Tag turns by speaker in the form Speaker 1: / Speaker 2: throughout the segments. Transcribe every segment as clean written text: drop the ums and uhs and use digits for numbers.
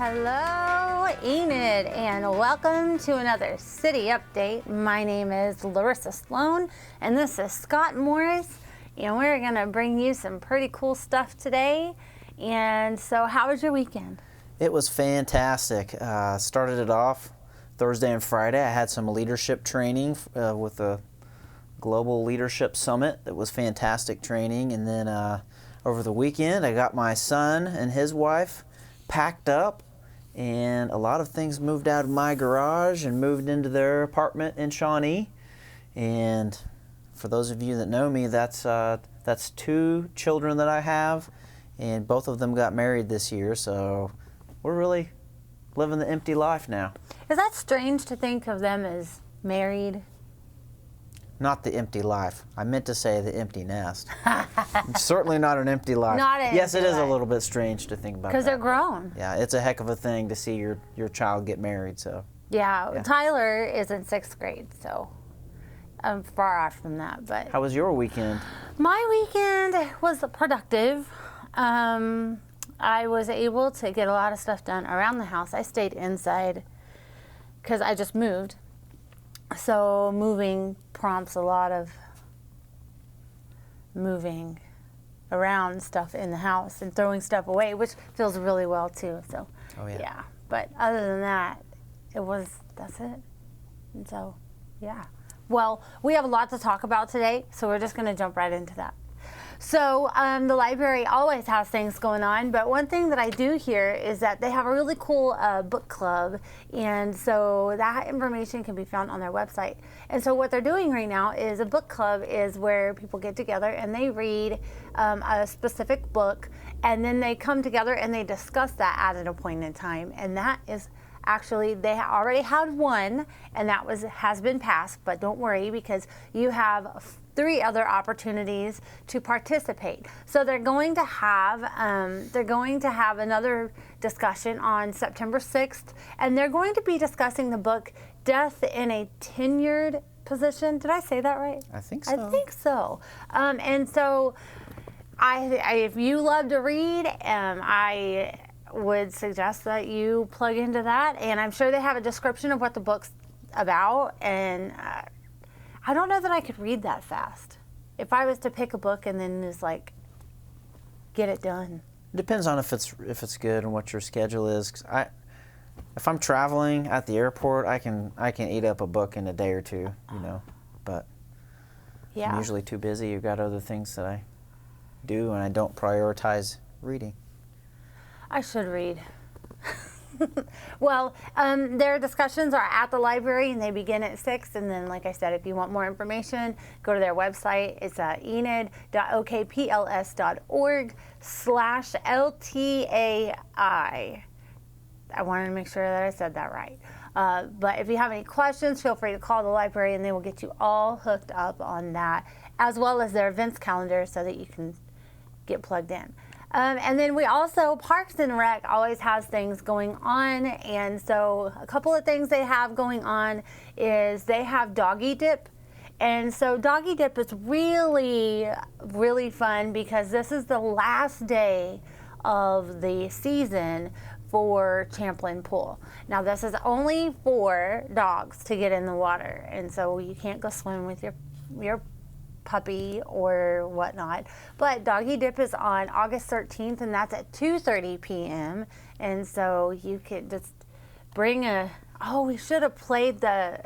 Speaker 1: Hello, Enid, and welcome to another City Update. My name is Larissa Sloan, and this is Scott Morris, and we're going to bring you some pretty cool stuff today. And so, how was your weekend?
Speaker 2: It was fantastic. Started it off Thursday and Friday. I had some leadership training with the Global Leadership Summit. That was fantastic training. And then over the weekend, I got my son and his wife packed up, and a lot of things moved out of my garage and moved into their apartment in Shawnee. And for those of you that know me, that's 2 children that I have, and both of them got married this year, so we're really living the empty life now.
Speaker 1: Is that strange to think of them as married?
Speaker 2: Not the empty life. I meant to say the empty nest. Certainly not an empty life.
Speaker 1: Not an
Speaker 2: yes,
Speaker 1: empty
Speaker 2: it is
Speaker 1: life.
Speaker 2: A little bit strange to think about
Speaker 1: Because
Speaker 2: that.
Speaker 1: they're grown.
Speaker 2: Yeah, it's a heck of a thing to see your child get married. So.
Speaker 1: Yeah, Tyler is in 6th grade, so I'm far off from that. But
Speaker 2: how was your weekend?
Speaker 1: my weekend was productive. I was able to get a lot of stuff done around the house. I stayed inside because I just moved. So moving prompts a lot of moving around stuff in the house and throwing stuff away, which feels really well too. So yeah. But other than that, that's it. And so yeah. Well, we have a lot to talk about today, so we're just going to jump right into that. So the library always has things going on, but one thing that I do hear is that they have a really cool book club, and so that information can be found on their website. And so what they're doing right now is a book club is where people get together and they read a specific book, and then they come together and they discuss that at an appointed time. And that is actually, they already had one, and that has been passed, but don't worry, because you have 3 other opportunities to participate. So they're going to have another discussion on September 6th, and they're going to be discussing the book Death in a Tenured Position. Did I say that right?
Speaker 2: I think so.
Speaker 1: I think so. And so if you love to read, I would suggest that you plug into that, and I'm sure they have a description of what the book's about, and I don't know that I could read that fast. If I was to pick a book and then just like get it done.
Speaker 2: Depends on if it's good and what your schedule is. 'Cause if I'm traveling at the airport, I can eat up a book in a day or 2, you know. But I'm usually too busy. You've got other things that I do, and I don't prioritize reading.
Speaker 1: I should read. Well, their discussions are at the library, and they begin at 6. And then, like I said, if you want more information, go to their website. It's enid.okpls.org/LTAI. I wanted to make sure that I said that right. But if you have any questions, feel free to call the library, and they will get you all hooked up on that, as well as their events calendar so that you can get plugged in. And then we also, Parks and Rec always has things going on, and so a couple of things they have going on is they have doggy dip. And so doggy dip is really, really fun because this is the last day of the season for Champlain Pool. Now this is only for dogs to get in the water, and so you can't go swim with your puppy or whatnot. But doggy dip is on August 13th, and that's at 2:30 p.m. And so you could just bring we should have played the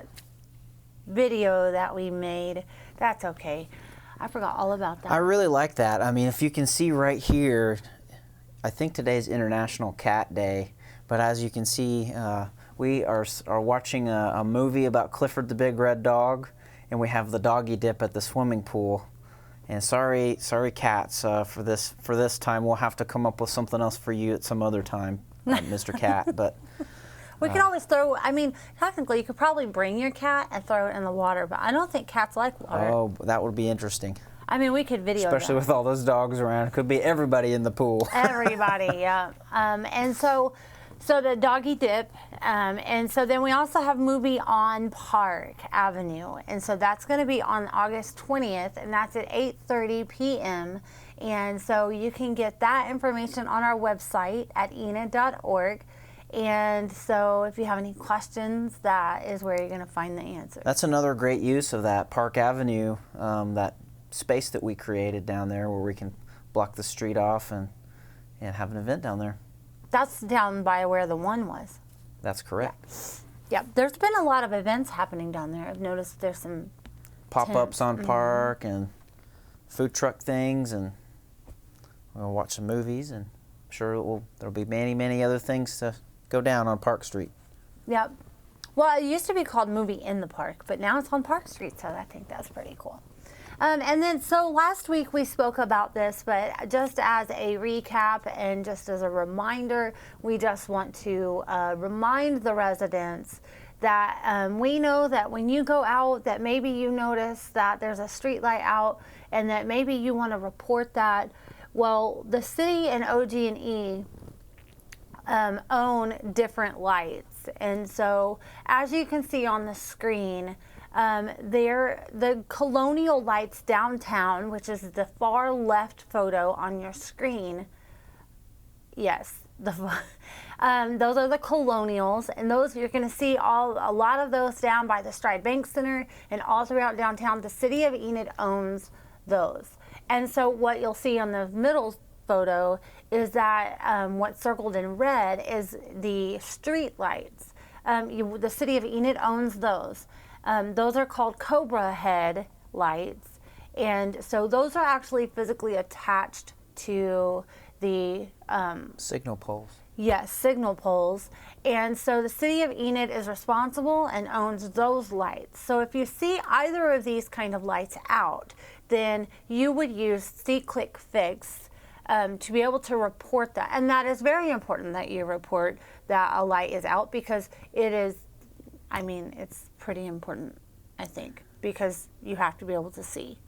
Speaker 1: video that we made. That's okay. I forgot all about that.
Speaker 2: I really like that. I mean, if you can see right here, I think today's International Cat Day, but as you can see, we are watching a movie about Clifford the Big Red Dog, and we have the doggy dip at the swimming pool. And sorry cats, for this time we'll have to come up with something else for you at some other time, Mr. Cat. But
Speaker 1: we can always technically you could probably bring your cat and throw it in the water, but I don't think cats like water.
Speaker 2: Oh, that would be interesting.
Speaker 1: I mean, we could video
Speaker 2: especially
Speaker 1: that.
Speaker 2: With all those dogs around. It could be everybody in the pool.
Speaker 1: Everybody, yeah. And so the doggy dip, and so then we also have Movie on Park Avenue, and so that's going to be on August 20th, and that's at 8:30 p.m. And so you can get that information on our website at enid.org. And so if you have any questions, that is where you're going to find the answers.
Speaker 2: That's another great use of that Park Avenue, that space that we created down there where we can block the street off and have an event down there.
Speaker 1: That's down by where the one was.
Speaker 2: That's correct.
Speaker 1: Yeah, there's been a lot of events happening down there. I've noticed there's some
Speaker 2: Pop-ups
Speaker 1: tents.
Speaker 2: on Park and food truck things, and we'll watch some movies, and I'm sure there'll be many, many other things to go down on Park Street.
Speaker 1: Yep. Well, it used to be called Movie in the Park, but now it's on Park Street, so I think that's pretty cool. And then, so last week we spoke about this, but just as a recap and just as a reminder, we just want to remind the residents that we know that when you go out, that maybe you notice that there's a street light out and that maybe you want to report that. Well, the city and OG&E own different lights. And so, as you can see on the screen, the colonial lights downtown, which is the far left photo on your screen. Yes, those are the colonials, and those you're going to see a lot of those down by the Stride Bank Center and all throughout downtown. The city of Enid owns those, and so what you'll see on the middle photo is that what's circled in red is the street lights. The city of Enid owns those. Those are called Cobra Head lights, and so those are actually physically attached to the
Speaker 2: Signal poles.
Speaker 1: yes, signal poles. And so the city of Enid is responsible and owns those lights. So if you see either of these kind of lights out, then you would use See-Click Fix to be able to report that. And that is very important that you report that a light is out, because it is, I mean, it's pretty important, I think, because you have to be able to see.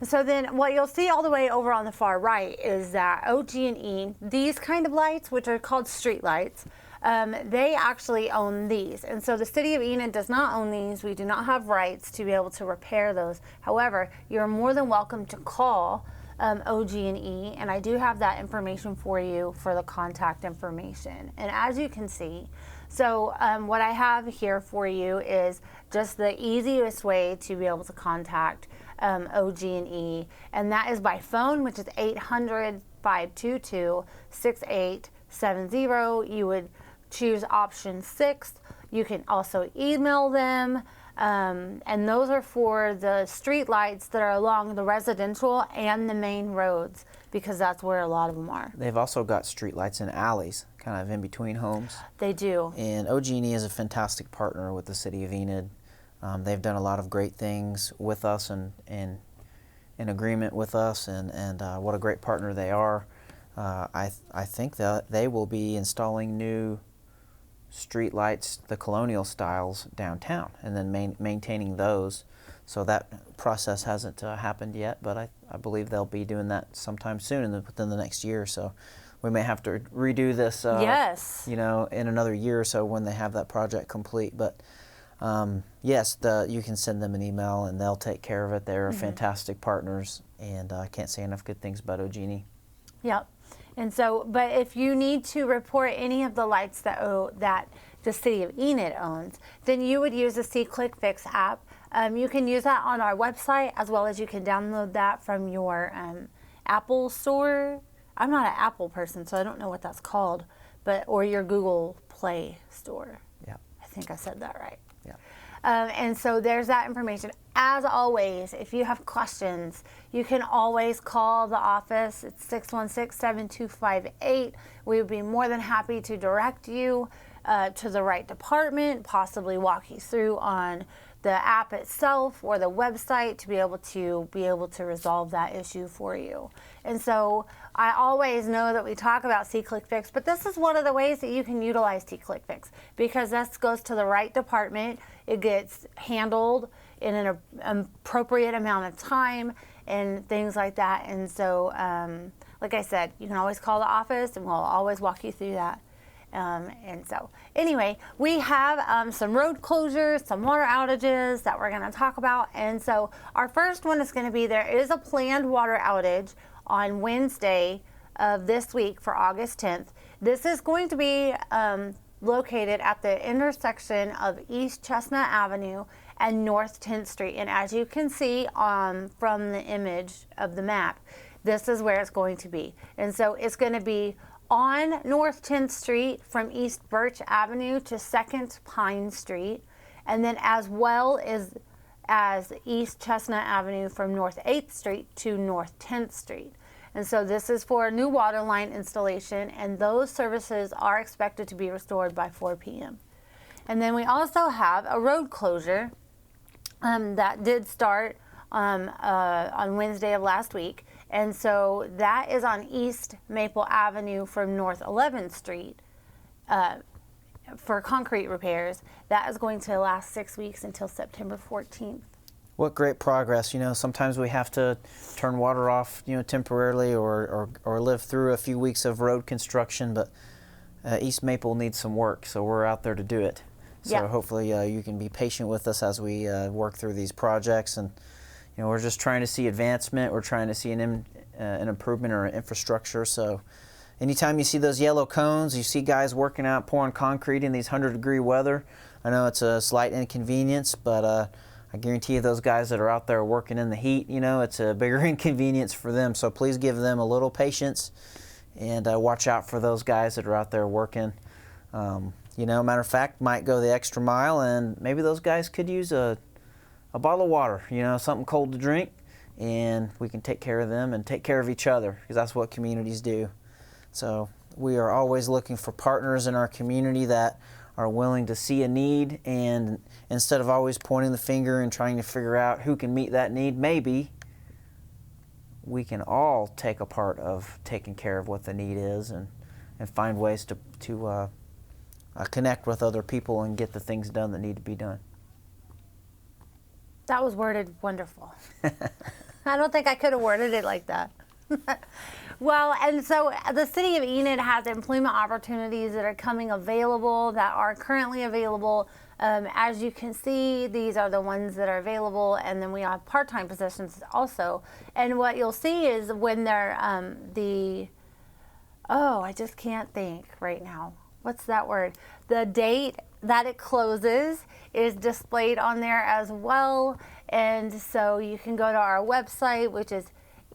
Speaker 1: So then what you'll see all the way over on the far right is that OG&E, these kind of lights, which are called street lights, they actually own these. And so the city of Enid does not own these. We do not have rights to be able to repair those. However, you're more than welcome to call OG&E, and I do have that information for you for the contact information. And as you can see, so what I have here for you is just the easiest way to be able to contact OG&E, and that is by phone, which is 800-522-6870. You would choose option 6. You can also email them, and those are for the street lights that are along the residential and the main roads, because that's where a lot of them are.
Speaker 2: They've also got street lights in alleys, kind of in between homes.
Speaker 1: They do.
Speaker 2: And OG&E is a fantastic partner with the city of Enid. They've done a lot of great things with us and in agreement with us, and what a great partner they are. I think that they will be installing new street lights, the colonial styles, downtown, and then maintaining those. So that process hasn't happened yet, but I believe they'll be doing that sometime soon, within the next year. So we may have to redo this,
Speaker 1: Yes.
Speaker 2: in another year or so when they have that project complete. But yes, you can send them an email and they'll take care of it. They're fantastic partners, and I can't say enough good things about OG&E.
Speaker 1: Yep. And so, but if you need to report any of the lights that the city of Enid owns, then you would use the See-Click Fix app. You can use that on our website, as well as you can download that from your Apple store. I'm not an Apple person, so I don't know what that's called, or your Google Play store.
Speaker 2: Yeah.
Speaker 1: I think I said that right.
Speaker 2: Yeah.
Speaker 1: And so there's that information. As always, if you have questions, you can always call the office. It's 616-7258. We would be more than happy to direct you to the right department, possibly walk you through on the app itself or the website to be able to resolve that issue for you. And so I always know that we talk about See-Click Fix, but this is one of the ways that you can utilize See-Click Fix, because this goes to the right department. It gets handled in an appropriate amount of time and things like that. And so, like I said, you can always call the office and we'll always walk you through that. And so anyway, we have some road closures, some water outages that we're going to talk about. And so our first one is going to be, there is a planned water outage on Wednesday of this week for August 10th. This is going to be located at the intersection of East Chestnut Avenue and North 10th Street. And as you can see from the image of the map, this is where it's going to be. And so it's going to be on North 10th Street from East Birch Avenue to 2nd Pine Street, and then as well as East Chestnut Avenue from North 8th Street to North 10th Street. And so this is for a new water line installation, and those services are expected to be restored by 4 p.m. And then we also have a road closure that did start on Wednesday of last week. And so that is on East Maple Avenue from North 11th Street for concrete repairs. That is going to last 6 weeks until September 14th.
Speaker 2: What great progress. You know, sometimes we have to turn water off, you know, temporarily or live through a few weeks of road construction, but East Maple needs some work, so we're out there to do it. So hopefully you can be patient with us as we work through these projects. And you know, we're just trying to see advancement. We're trying to see an improvement in our infrastructure. So anytime you see those yellow cones, you see guys working out, pouring concrete in these 100-degree weather. I know it's a slight inconvenience, but I guarantee you those guys that are out there working in the heat, you know, it's a bigger inconvenience for them. So please give them a little patience and watch out for those guys that are out there working. You know, matter of fact, might go the extra mile, and maybe those guys could use a bottle of water, you know, something cold to drink, and we can take care of them and take care of each other, because that's what communities do. So we are always looking for partners in our community that are willing to see a need, and instead of always pointing the finger and trying to figure out who can meet that need, maybe we can all take a part of taking care of what the need is and find ways to connect with other people and get the things done that need to be done.
Speaker 1: That was worded wonderful. I don't think I could have worded it like that. Well, and so the City of Enid has employment opportunities that are coming available, that are currently available. As you can see, these are the ones that are available, and then we have part-time positions also. And what you'll see is when they're I just can't think right now. What's that word? The date that it closes is displayed on there as well. And so you can go to our website, which is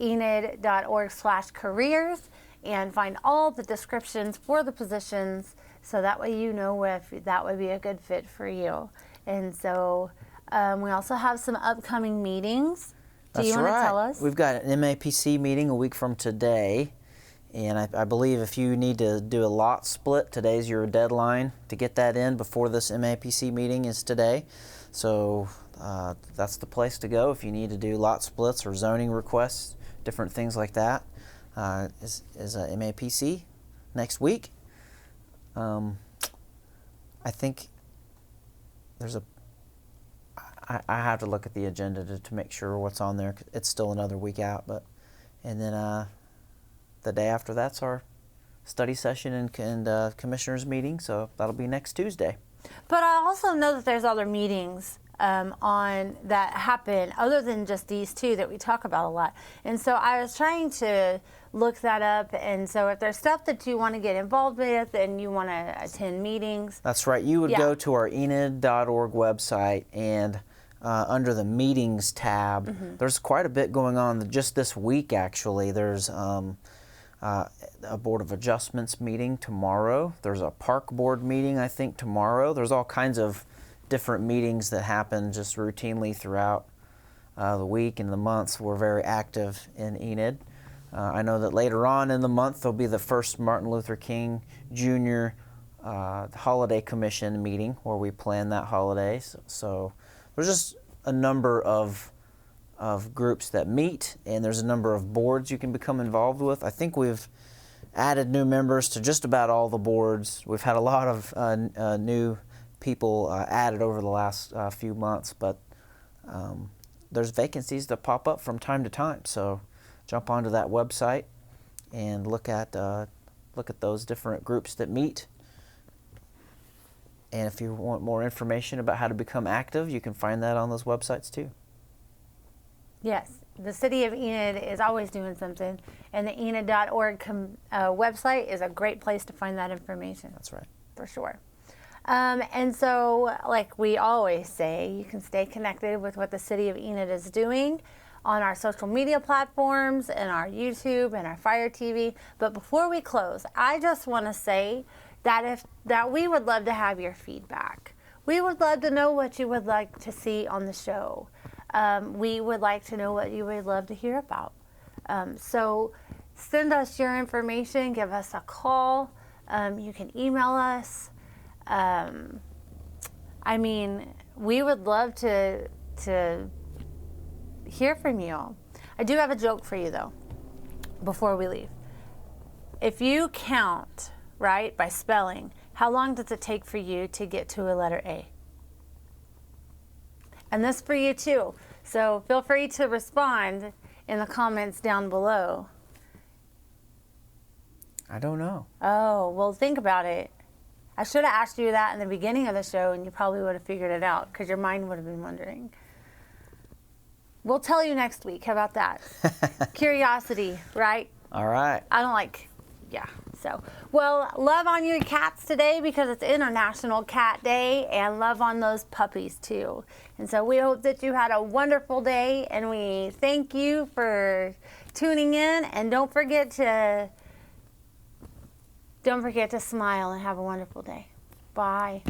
Speaker 1: enid.org/careers, and find all the descriptions for the positions, so that way you know if that would be a good fit for you. And so we also have some upcoming meetings. Do you want to tell us?
Speaker 2: We've got an MAPC meeting a week from today, and I believe if you need to do a lot split, today's your deadline to get that in before this MAPC meeting is today. So that's the place to go if you need to do lot splits or zoning requests, different things like that. Is a MAPC next week. I think there's I have to look at the agenda to make sure what's on there. It's still another week out, and then the day after that's our study session and commissioners meeting, so that'll be next Tuesday.
Speaker 1: But I also know that there's other meetings on that happen other than just these two that we talk about a lot. And so I was trying to look that up, and so if there's stuff that you want to get involved with and you want to attend meetings.
Speaker 2: That's right. You would go to our enid.org website, and under the meetings tab, there's quite a bit going on just this week, actually. There's a Board of Adjustments meeting tomorrow. There's a Park Board meeting, I think, tomorrow. There's all kinds of different meetings that happen just routinely throughout the week and the months. We're very active in Enid. I know that later on in the month there'll be the first Martin Luther King Jr. Holiday Commission meeting where we plan that holiday. So there's just a number of groups that meet, and there's a number of boards you can become involved with. I think we've added new members to just about all the boards. We've had a lot of new people added over the last few months, but there's vacancies that pop up from time to time. So jump onto that website and look at those different groups that meet. And if you want more information about how to become active, you can find that on those websites too.
Speaker 1: Yes, the City of Enid is always doing something, and the enid.org website is a great place to find that information.
Speaker 2: That's right.
Speaker 1: For sure. And so, like we always say, you can stay connected with what the City of Enid is doing on our social media platforms and our YouTube and our Fire TV. But before we close, I just want to say that we would love to have your feedback. We would love to know what you would like to see on the show. We would like to know what you would love to hear about. So send us your information, give us a call. You can email us. We would love to hear from you. I do have a joke for you, though, before we leave. If you count, right, by spelling, how long does it take for you to get to a letter A? And this for you, too. So feel free to respond in the comments down below.
Speaker 2: I don't know.
Speaker 1: Oh, well, think about it. I should have asked you that in the beginning of the show, and you probably would have figured it out because your mind would have been wondering. We'll tell you next week. How about that? Curiosity, right?
Speaker 2: All right.
Speaker 1: So, well, love on you cats today because it's International Cat Day, and love on those puppies too. And so we hope that you had a wonderful day, and we thank you for tuning in, and don't forget to smile and have a wonderful day. Bye.